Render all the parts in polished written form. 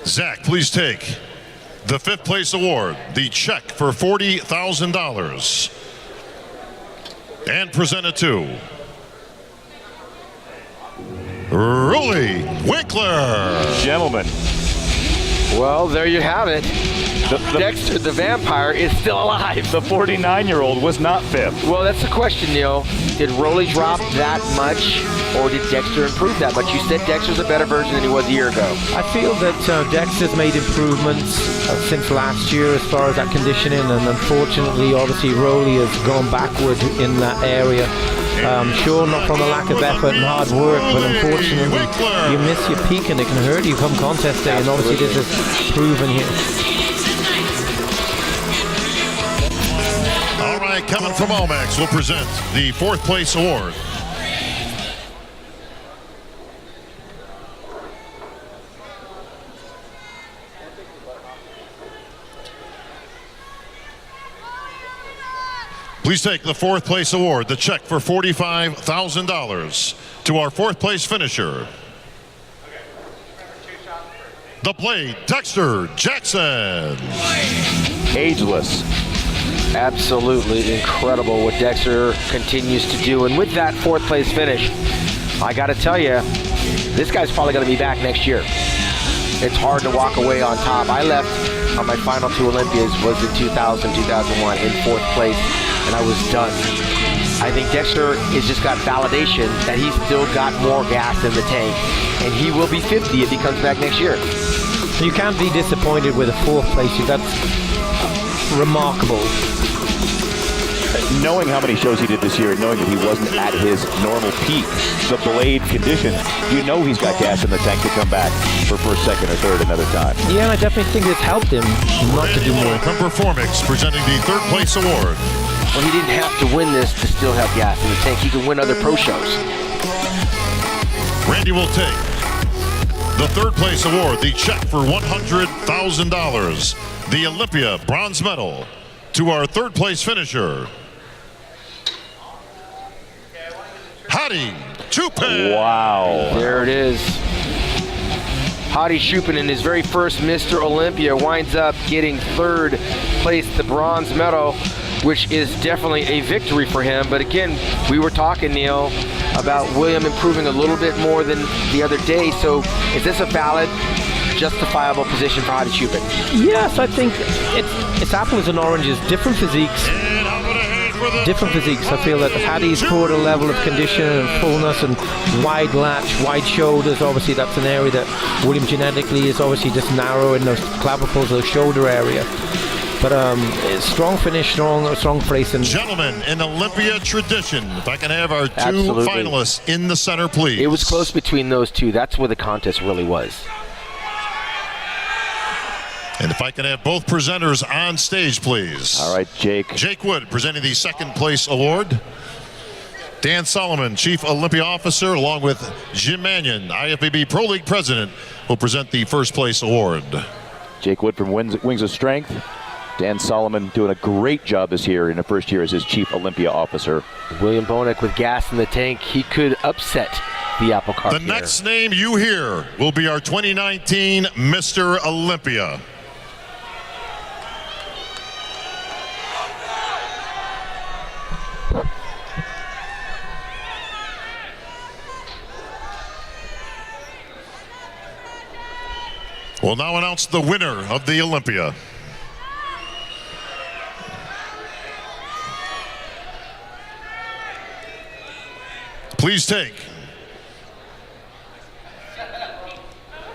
Zach, please take the 5th place award, the check for $40,000, and present it to Rolly Winkler. Gentlemen. Well, there you have it. Dexter the Vampire is still alive. The 49-year-old was not 5th. Well, that's the question, Neil. Did Rolly drop that much, or did Dexter improve that much? You said Dexter's a better version than he was a year ago. I feel that Dexter's made improvements since last year as far as that conditioning, and unfortunately, obviously, Rolly has gone backward in that area. Sure, not from a lack of effort and hard work, but unfortunately, you miss your peak and it can hurt you come contest day, and obviously this is proven here. All right, Kevin from Almax will present the 4th place award. Please take the 4th place award, the check for $45,000 to our 4th place finisher, the Blade, Dexter Jackson. Ageless. Absolutely incredible what Dexter continues to do. And with that 4th place finish, I got to tell you, this guy's probably going to be back next year. It's hard to walk away on top. I left on my final 2 Olympias was in 2000, 2001 in 4th place, and I was done. I think Dexter has just got validation that he's still got more gas in the tank, and he will be 50 if he comes back next year. You can't be disappointed with a 4th place. That's remarkable. Knowing how many shows he did this year and knowing that he wasn't at his normal peak, the Blade condition, you know he's got gas in the tank to come back for 1st, 2nd, or 3rd another time. Yeah, and I definitely think it's helped him not to do more. From Performix presenting the 3rd place award. Well, he didn't have to win this to still have gas in the tank. He can win other pro shows. Randy will take the 3rd place award, the check for $100,000, the Olympia bronze medal, to our 3rd place finisher, Hadi Shoopan. Wow. There it is. Hadi Shoopan in his very first Mr. Olympia winds up getting 3rd place, the bronze medal, which is definitely a victory for him. But again, we were talking, Neil, about William improving a little bit more than the other day. So is this a valid, justifiable position for Hadi Shoopan? Yes, I think it's apples and oranges, different physiques. Different physiques. I feel that Hadi's brought a level of condition and fullness and wide latch, wide shoulders. Obviously, that's an area that William genetically is obviously just narrow in those clavicles, the shoulder area. But strong finish, strong place. And gentlemen, in Olympia tradition, if I can have our 2 Absolutely. finalists in the center, please. It was close between those 2. That's where the contest really was. And if I can have both presenters on stage, please. All right, Jake. Jake Wood presenting the 2nd place award. Dan Solomon, Chief Olympia Officer, along with Jim Mannion, IFBB Pro League President, will present the 1st place award. Jake Wood from Wings of Strength. Dan Solomon doing a great job this year in the 1st year as his Chief Olympia Officer. William Bonek with gas in the tank. He could upset the apple cart The here. next name you hear will be our 2019 Mr. Olympia. We'll now announce the winner of the Olympia. Please take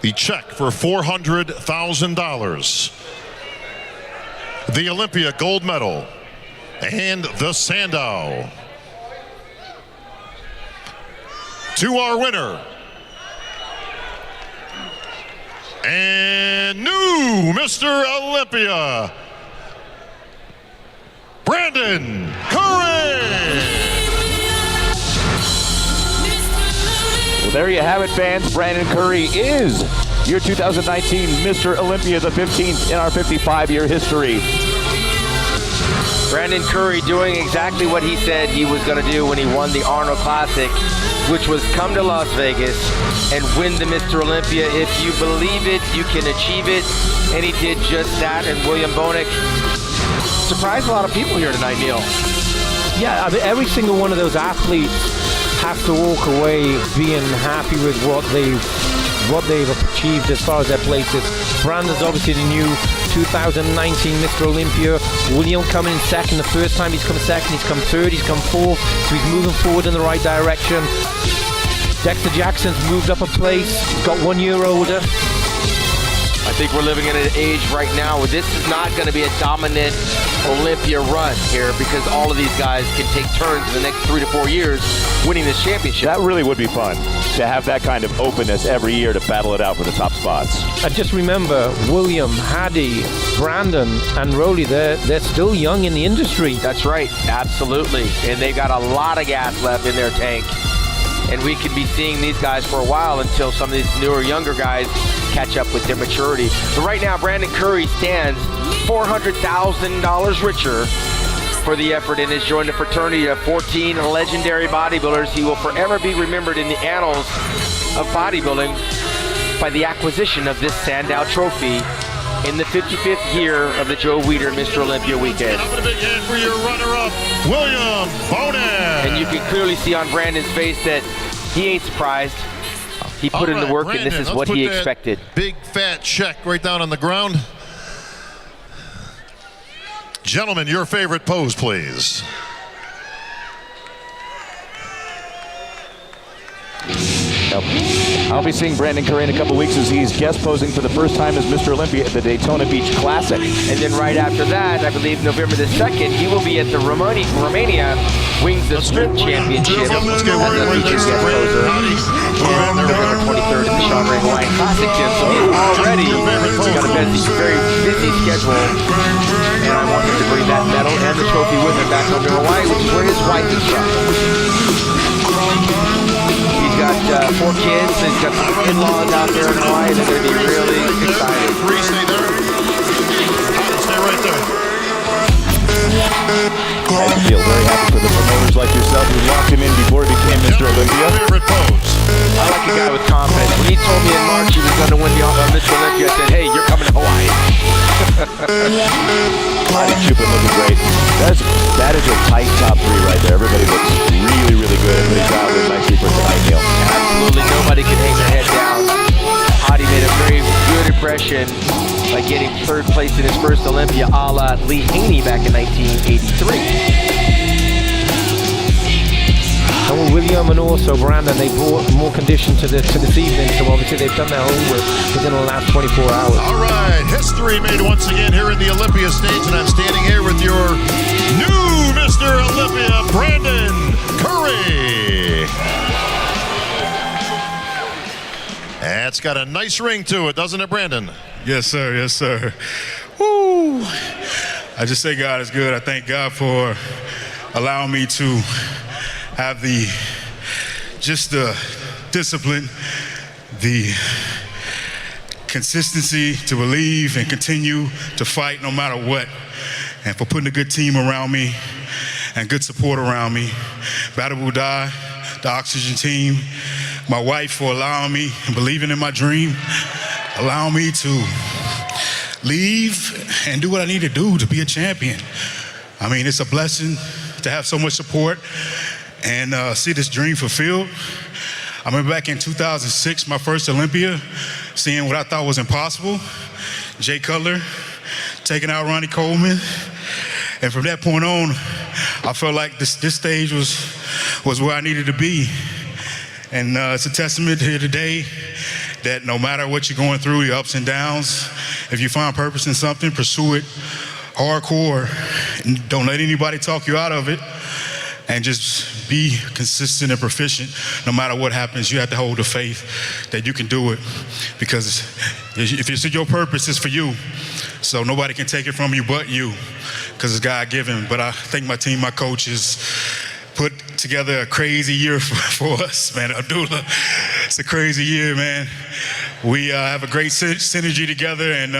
the check for $400,000, the Olympia gold medal, and the Sandow. To our winner, and new Mr. Olympia, Brandon Curry. Well, there you have it, fans. Brandon Curry is your 2019 Mr. Olympia, the 15th in our 55-year history. Brandon Curry doing exactly what he said he was going to do when he won the Arnold Classic, which was come to Las Vegas and win the Mr. Olympia. If you believe it, you can achieve it. And he did just that. And William Bonek surprised a lot of people here tonight, Neil. Yeah, I mean, every single one of those athletes have to walk away being happy with what they've achieved as far as their places. Brandon's obviously the new 2019 Mr. Olympia. William coming in second. The first time he's come second, he's come third, he's come fourth. So he's moving forward in the right direction. Dexter Jackson's moved up a place, got 1 year older. I think we're living in an age right now where this is not going to be a dominant Olympia run here, because all of these guys can take turns in the next 3 to 4 years winning this championship. That really would be fun, to have that kind of openness every year to battle it out for the top spots. And just remember, William, Hadi, Brandon, and Rolly, they're still young in the industry. That's right, absolutely. And they've got a lot of gas left in their tank. And we could be seeing these guys for a while until some of these newer, younger guys catch up with their maturity. But right now, Brandon Curry stands $400,000 richer for the effort and has joined a fraternity of 14 legendary bodybuilders. He will forever be remembered in the annals of bodybuilding by the acquisition of this Sandow Trophy in the 55th year of the Joe Weider Mr. Olympia weekend. Up in a big hand for your runner-up, William Bonek. And you can clearly see on Brandon's face that he ain't surprised. He put in the work, Brandon, and this is let's what put he that expected. Big fat check right down on the ground. Gentlemen, your favorite pose, please. I'll be seeing Brandon Curry in a couple weeks as he's guest posing for the first time as Mr. Olympia at the Daytona Beach Classic. And then right after that, I believe November the 2nd, he will be at the Romania Wings of Strength Championship as Let's a get right featured guest poser. And November 23rd in the Sean Ray Hawaiian Classic Gym. So he's already got a very busy schedule. And I want him to bring that medal and the trophy with him back home to Hawaii, which is where his wife is from. He's got 4 kids, and he's got some in-laws out there in Hawaii that are going to be really excited. Stay there. Stay right there. I feel very happy for the promoters like yourself who locked him in before he became Mr. Olympia. Favorite pose. I like a guy with confidence. When he told me in March he was going to win the Mr. Olympia, I said, hey, you're coming to Hawaii. Hadi Shoopan looking great. That is a tight top 3 right there. Everybody looks really, really good. Everybody's dialed in nicely for tonight, Neil. Absolutely, nobody can hang their head down. Hadi made a very good impression by getting 3rd place in his first Olympia, a la Lee Haney back in 1983. And with William and also Brandon, they brought more condition to this evening, so obviously they've done their homework within the last 24 hours. All right, history made once again here in the Olympia stage, and I'm standing here with your new Mr. Olympia, Brandon Curry. That's got a nice ring to it, doesn't it, Brandon? Yes, sir. Yes, sir. Woo! I just say God is good. I thank God for allowing me to have the discipline, the consistency to believe and continue to fight no matter what, and for putting a good team around me and good support around me. Battle Will Die, the Oxygen team, my wife for allowing me and believing in my dream, allowing me to leave and do what I need to do to be a champion. I mean, it's a blessing to have so much support and see this dream fulfilled. I remember back in 2006, my first Olympia, seeing what I thought was impossible. Jay Cutler taking out Ronnie Coleman. And from that point on, I felt like this stage was where I needed to be. And it's a testament here today that no matter what you're going through, your ups and downs, if you find purpose in something, pursue it hardcore. And don't let anybody talk you out of it. And just be consistent and proficient. No matter what happens, you have to hold the faith that you can do it. Because if it's your purpose, it's for you. So nobody can take it from you but you, because it's God-given. But I thank my team, my coaches, put together a crazy year for us, man. Abdullah, it's a crazy year, man. We have a great synergy together, and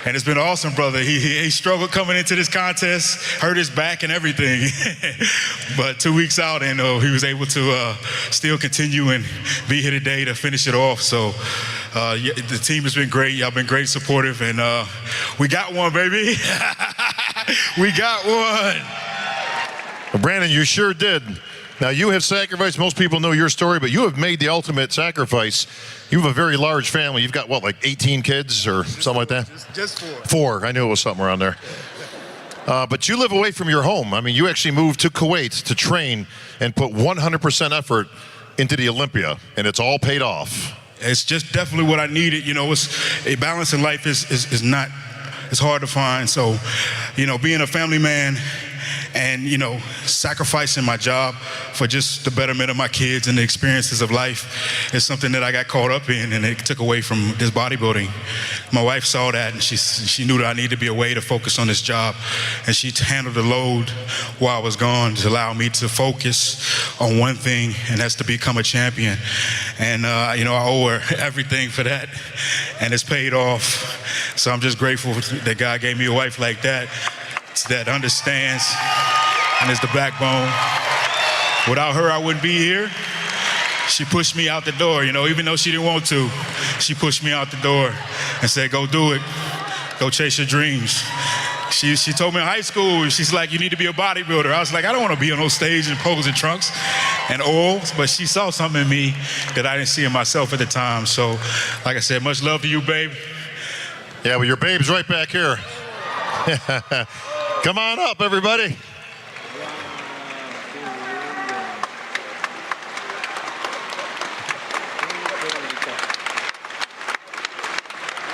And it's been awesome, brother. He struggled coming into this contest, hurt his back and everything. But 2 weeks out, and he was able to still continue and be here today to finish it off. So the team has been great. Y'all been great, supportive, and we got one, baby. We got one. Well, Brandon, you sure did. Now, you have sacrificed. Most people know your story, but you have made the ultimate sacrifice. You have a very large family. You've got, what, like 18 kids or something like that? Just 4. 4. I knew it was something around there. But you live away from your home. I mean, you actually moved to Kuwait to train and put 100% effort into the Olympia, and it's all paid off. It's just definitely what I needed. You know, it's a balance in life is not, it's hard to find. So, you know, being a family man and, you know, sacrificing my job for just the betterment of my kids and the experiences of life is something that I got caught up in, and it took away from this bodybuilding. My wife saw that, and she knew that I needed to be away to focus on this job, and she handled the load while I was gone to allow me to focus on one thing, and that's to become a champion. And, you know, I owe her everything for that, and it's paid off. So I'm just grateful that God gave me a wife like that understands and is the backbone. Without her, I wouldn't be here. She pushed me out the door, you know, even though she didn't want to. She pushed me out the door and said, go do it. Go chase your dreams. She told me in high school, she's like, you need to be a bodybuilder. I was like, I don't want to be on those stage and pose in trunks and oils, but she saw something in me that I didn't see in myself at the time. So, like I said, much love to you, babe. Yeah, well, your babe's right back here. Come on up, everybody.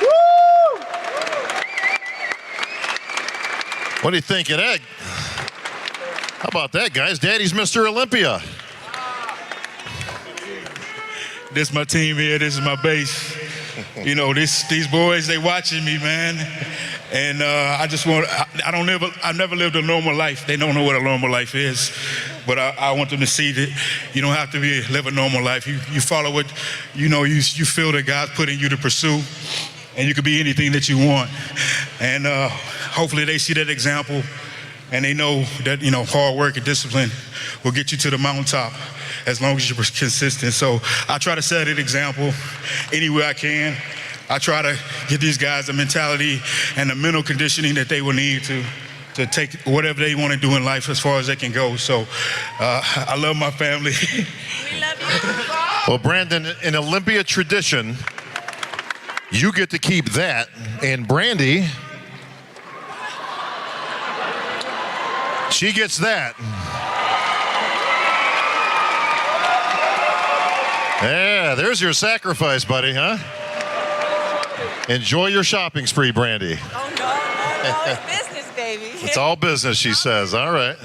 Woo! What do you think of that? How about that, guys? Daddy's Mr. Olympia. This is my team here. This is my base. You know, these boys, they watching me, man. And I've never lived a normal life. They don't know what a normal life is. But I want them to see that you don't have to live a normal life. You follow what, you know, you feel that God's putting you to pursue. And you can be anything that you want. And hopefully they see that example. And they know that, you know, hard work and discipline will get you to the mountaintop as long as you're consistent. So I try to set an example anywhere I can. I try to give these guys the mentality and the mental conditioning that they will need to take whatever they want to do in life as far as they can go. So I love my family. We love you. Well, Brandon, in Olympia tradition, you get to keep that. And Brandy, she gets that. Yeah, there's your sacrifice, buddy, huh? Enjoy your shopping spree, Brandy. Oh, no, it's business, baby. It's all business, she says. All right.